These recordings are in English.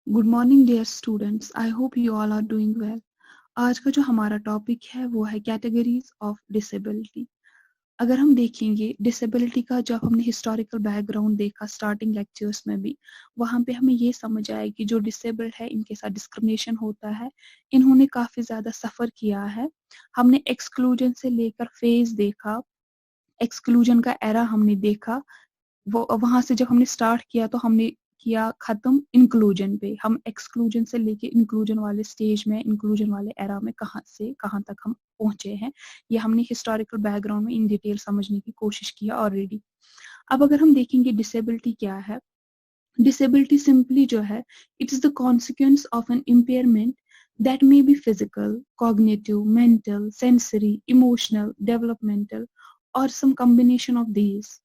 Good morning dear students. I hope you all are doing well. आज का जो हमारा टॉपिक है वो है कैटेगरीज ऑफ डिसेबिलिटी। अगर हम देखेंगे डिसेबिलिटी का, जब हमने हिस्टोरिकल बैकग्राउंड देखा स्टार्टिंग लेक्चर्स में भी, वहाँ पे हमें ये समझ आया कि जो डिसेबल्ड है इनके साथ डिस्क्रिमिनेशन होता है। इन्होंने काफ़ी ज़्यादा सफ़र किया है। हमने एक्सक्लूजन से लेकर फेज देखा, एक्सक्लूजन का एरा हमने देखा। वो वहां से जब हमने स्टार्ट किया तो हमने किया खत्म इंक्लूजन पे। हम एक्सक्लूजन से लेके इंक्लूजन वाले स्टेज में, इंक्लूजन वाले एरा में कहाँ से कहाँ तक हम पहुंचे हैं, ये हमने हिस्टोरिकल बैकग्राउंड में इन डिटेल समझने की कोशिश किया ऑलरेडी। अब अगर हम देखेंगे डिसेबिलिटी क्या है, डिसेबिलिटी सिंपली जो है, it is the consequence of an impairment that may be physical, cognitive, mental, sensory, emotional, developmental और सम कॉम्बिनेशन ऑफ दीज।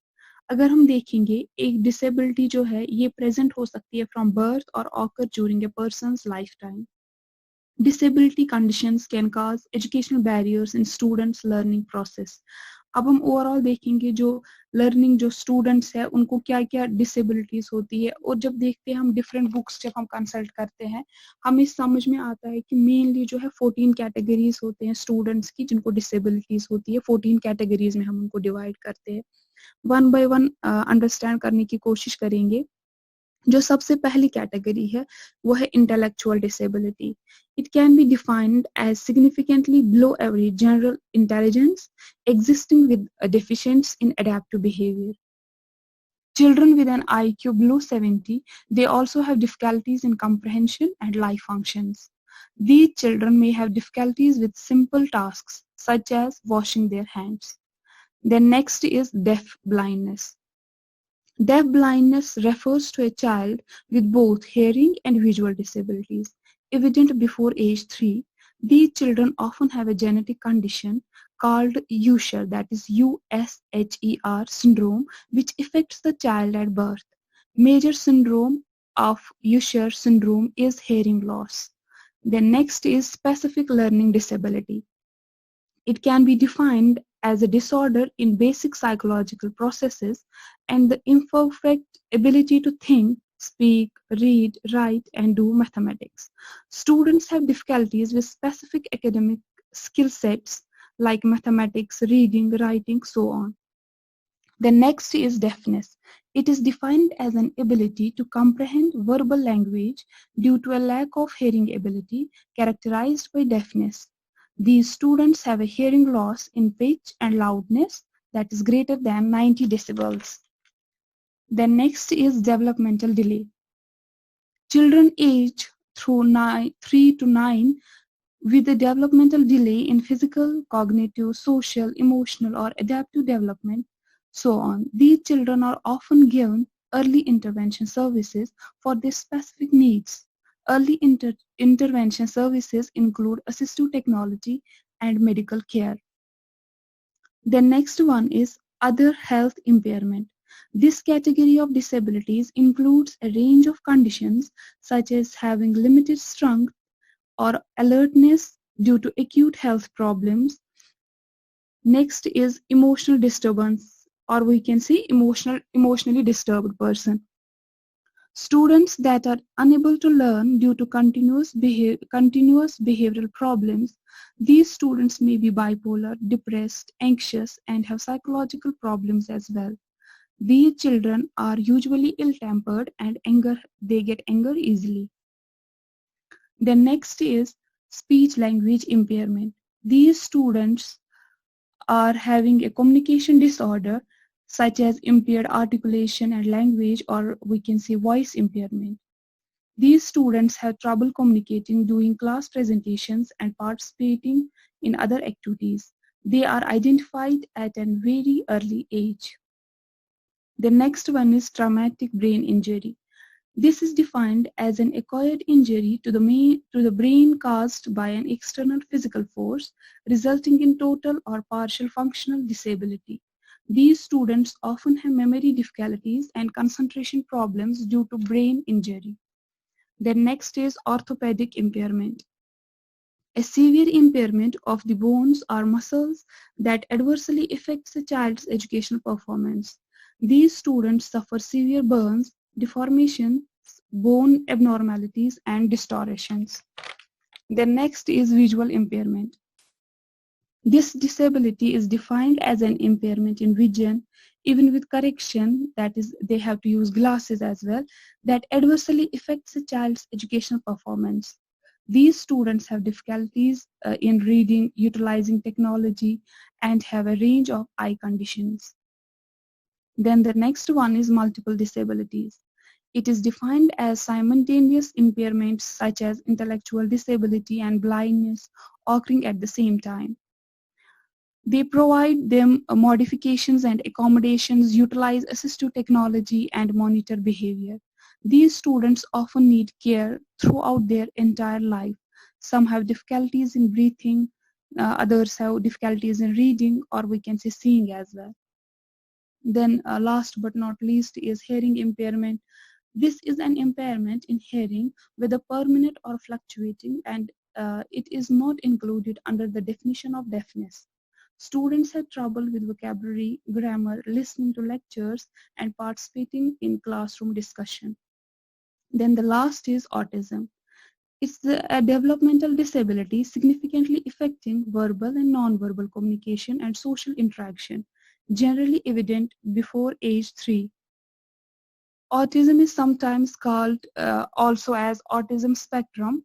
अगर हम देखेंगे एक डिसेबिलिटी जो है ये प्रेजेंट हो सकती है फ्रॉम बर्थ और occur during a persons life time. Disability conditions can cause educational barriers in students learning process. अब हम ओवरऑल देखेंगे जो लर्निंग जो स्टूडेंट्स है उनको क्या क्या डिसेबिलिटीज होती है, और जब देखते हैं हम डिफरेंट बुक्स जब हम कंसल्ट करते हैं हमें समझ में आता है कि मेनली जो है 14 कैटेगरीज होते हैं स्टूडेंट्स की जिनको डिसेबिलिटीज होती है। 14 कैटेगरीज में हम उनको डिवाइड करते हैं। वन बाय वन अंडरस्टैंड करने की कोशिश करेंगे। जो सबसे पहली कैटेगरी है वो है intellectual disability. It can be defined as significantly below average general intelligence existing with deficiencies in adaptive behavior. Children with an IQ below 70, they also have difficulties in comprehension and life functions. These children may have difficulties with simple tasks such as washing their hands. Then next is deaf blindness. Deaf blindness refers to a child with both hearing and visual disabilities. Evident before age 3, these children often have a genetic condition called Usher, that is USHER syndrome, which affects the child at birth. Major syndrome of Usher syndrome is hearing loss. Then next is specific learning disability. It can be defined as a disorder in basic psychological processes and the imperfect ability to think, speak, read, write, and do mathematics. Students have difficulties with specific academic skill sets like mathematics, reading, writing, so on. The next is deafness. It is defined as an ability to comprehend verbal language due to a lack of hearing ability characterized by deafness. These students have a hearing loss in pitch and loudness that is greater than 90 decibels. The next is developmental delay. Children aged through 3 to 9 with a developmental delay in physical, cognitive, social, emotional, or adaptive development, so on. These children are often given early intervention services for their specific needs. Early intervention services include assistive technology and medical care. The next one is other health impairment. This category of disabilities includes a range of conditions such as having limited strength or alertness due to acute health problems. Next is emotional disturbance, or we can say emotionally disturbed person. Students that are unable to learn due to continuous behavioral problems. These students may be bipolar, depressed, anxious, and have psychological problems as well. These children are usually ill-tempered and they get anger easily. The next is speech language impairment. These students are having a communication disorder such as impaired articulation and language, or we can say voice impairment. These students have trouble communicating, doing class presentations, and participating in other activities. They are identified at a very early age. The next one is traumatic brain injury. This is defined as an acquired injury to the brain caused by an external physical force, resulting in total or partial functional disability. These students often have memory difficulties and concentration problems due to brain injury. Then next is orthopedic impairment. A severe impairment of the bones or muscles that adversely affects a child's educational performance. These students suffer severe burns, deformations, bone abnormalities, and distortions. Then next is visual impairment. This disability is defined as an impairment in vision, even with correction, that is, they have to use glasses as well, that adversely affects a child's educational performance. These students have difficulties in reading, utilizing technology, and have a range of eye conditions. Then the next one is multiple disabilities. It is defined as simultaneous impairments such as intellectual disability and blindness occurring at the same time. They provide them modifications and accommodations, utilize assistive technology, and monitor behavior. These students often need care throughout their entire life. Some have difficulties in breathing, others have difficulties in reading, or we can say seeing as well. Then last but not least is hearing impairment. This is an impairment in hearing, whether permanent or fluctuating, and it is not included under the definition of deafness. Students have trouble with vocabulary, grammar, listening to lectures, and participating in classroom discussion. Then the last is autism. It's a developmental disability significantly affecting verbal and nonverbal communication and social interaction, generally evident before age 3. Autism is sometimes called also as autism spectrum.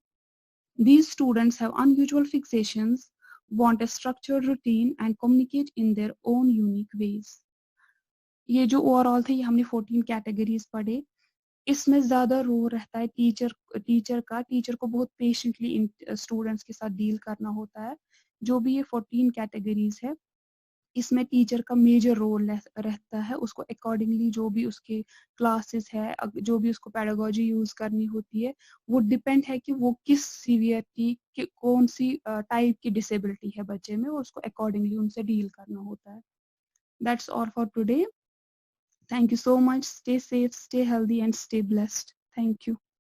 These students have unusual fixations, want a structured routine, and communicate in their own unique ways. ये जो overall थे, ये हमने 14 categories पढ़े. इसमें ज़्यादा role रहता है टीचर को बहुत पेशेंटली इन स्टूडेंट्स के साथ डील करना होता है. जो भी ये 14 कैटेगरीज है, इसमें टीचर का मेजर रोल रहता है. उसको अकॉर्डिंगली जो भी उसके क्लासेस है, जो भी उसको पैडागोजी यूज करनी होती है, वो डिपेंड है कि वो किस सीवियरिटी, कौन सी टाइप की डिसेबिलिटी है बच्चे में, उसको अकॉर्डिंगली उनसे डील करना होता है. That's all for today. Thank you so much. Stay safe, stay healthy, and stay blessed. Thank you.